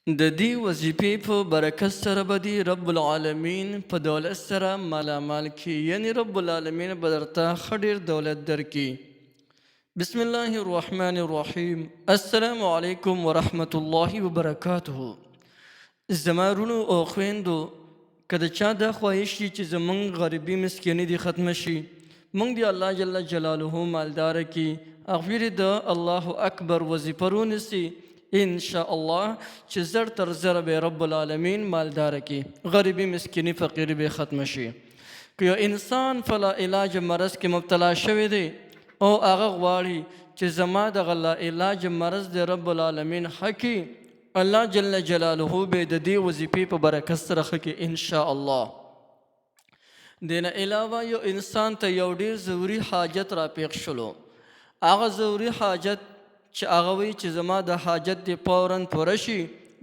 د دې وظیفې په برکت سره به دې رب العالمین په دولت سره مالامال کړي، یعنی رب العالمین به درته ښه ډېر دولت درکړي. بسم الله الرحمن الرحیم. السلام علیکم ورحمة الله وبرکاته. زما وروڼو او خویندو، که د چا دا خواهش وي چې زموږ غریبي مسکیني دې ختمه شي، موږ دې الله جل جلاله مالداره کړي، هغوی دې د الله اکبر وظیفه رونیسي، انشاءالله چې زر تر زره به رب العالمین مالداره کړي، غریبي مسکیني فقیري به ختمه شي. که یو انسان فلا علاج مرض کې مبتلا شوی دی او هغه غواړي چې زما دغه لا علاج مرض د رب العالمین ښه کړي، الله جل جلاله به د دې وظیفې په برکت سره ښه کړي انشاءالله. دې نه علاوه یو انسان ته یو ډېر ضروري حاجت راپېښ شلو، هغه ضروري حاجت چې هغه وایي چې زما د حاجت دې فوراً پوره شي،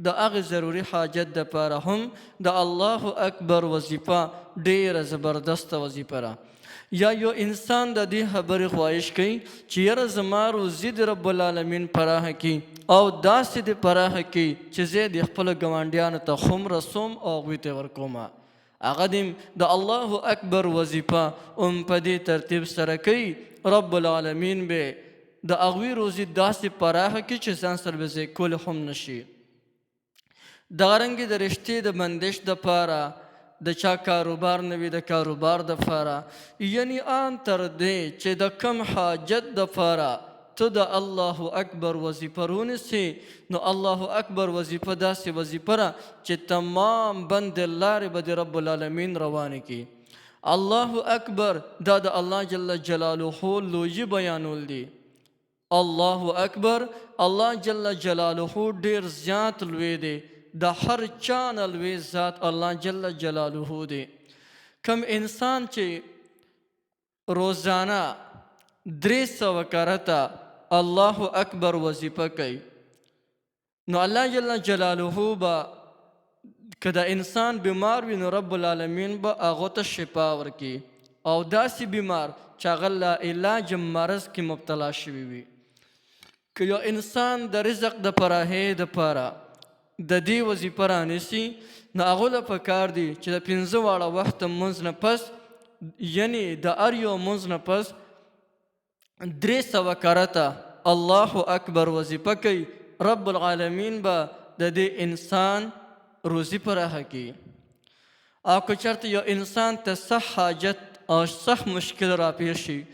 د هغې ضروري حاجت دپاره هم د الله اکبر وظیفه ډېره زبردسته وظیفه ده. یا یو انسان د دې خبرې خواهش کوي چې یاره زما روزي د رب العالمین پراخه کړي او داسې دې پراخه کړي چې زه د خپلو ګاونډیانو ته خم رسوم او هغوی ته ورکومه، هغه دې د الله اکبر وظیفه هم په دې ترتیب سره کوي، رب العالمین به د هغوی روزي داسې پراخه کړي چې ځان سره به زه کولی هم نشي. دغرنګې د رشتې د بندش دپاره، د چا کاروبار نه وي د کاروبار دپاره، یعنی آن تر دې چې د کم حاجت دپاره ته د الله اکبر وظیفه رونیسې، نو الله اکبر وظیفه داسې وظیفه ده چې تمام بند لارې به د رب العالمین روانې کړي. الله اکبر دا د الله جل جلاله لویي بیانول دي. الله اکبر، الله جل جلاله ډېر زیات لوی دی، د هر چا نه لوی ذات الله جل جلاله دی. کم انسان چې روزانه 300 کرته الله اکبر وظیفه کوي، نو الله جل جلاله به که د انسان بیمار وي نو رب العالمین به هغو ته شفا ورکړي، او داسې بیمار چې هغه لا علاج مرض کې مبتلا شوي وي. که یو انسان د رزق د پراخۍ دپاره د دې وظیفه رانیسي، نو هغو له پکار دي چې د 5 واړه وخته لمونځ نه پس، یعنی د هر یو لمونځ نه پس 300 کرته الله اکبر وظیفه کوي، رب العالمین به د دې انسان روزي پراخه کړي. او که چېرته یو انسان ته سخت حاجت او سخت مشکل راپېښ شي،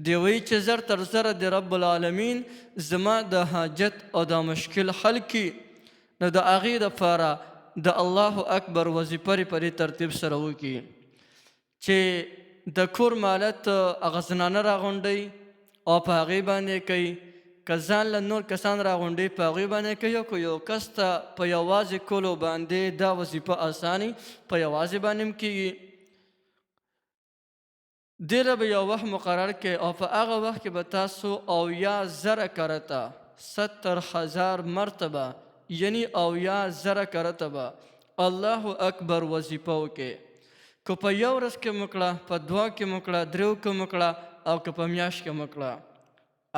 دی وایي چې زر تر زره د رب العالمین زما د حاجت او د مشکل حل کړي، نو د هغې دپاره د الله اکبر وظیفه په دې ترتیب سره وکړي چې د کور مالت هغه زنانه راغونډوي او په هغې باندې کوي، که ځان له نور کسان راغونډوي په هغوی باندې کوي، او که یو کس ته په یوازې کولو باندې دا وظیفه اساني په یوازې باندې هم کېږي. دې له به یو وخت مقرر کړئ او په هغه وخت کې به تاسو 80,000 کرته 70,000 مرتبه، یعنی 80,000 کرته به الله اکبر وظیفه وکړئ. که په یو ورځ کې مو کړه، په 2 کې مو کړه، 3 کې مو کړه، او که په میاشت کې مو کړه،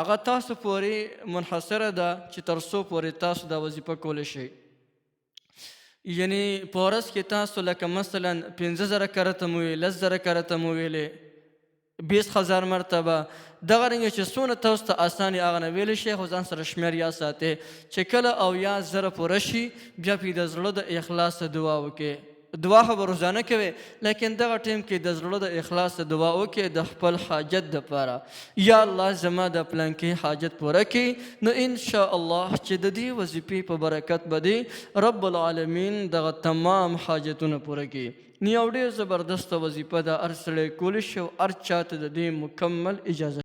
هغه تاسو پورې منحصره ده چې تر څو پورې تاسو دا وظیفه کولی شئ. یعنی په ورځ کې تاسو لکه مثلا 15,000 کرته مو ویلې، 10,000 کرته مو ویلې، 20,000 مرتبه، دغه رنګه چې څونه تاسو ته اساني هغه نه ویلی شئ، خو ځان سره شمېر یا ساتئ چې کله 80,000 پوره شي بیا پرې د زړه د اخلاصه دعا وکړئ. دعا خو به روزانه کوئ، لیکن دغه ټیم کې د زړه د اخلاص دعا وکړئ د خپل حاجت دپاره، یا الله زما د پلانکي حاجت پوره کړي، نو انشاءالله چې د دې وظیفې په برکت به دې رب العالمین دغه تمام حاجتونه پوره کړي. نو یو ډېر زبردسته وظیفه ده، هر سړی کولی شي او هر چا ته د دې مکمل اجازه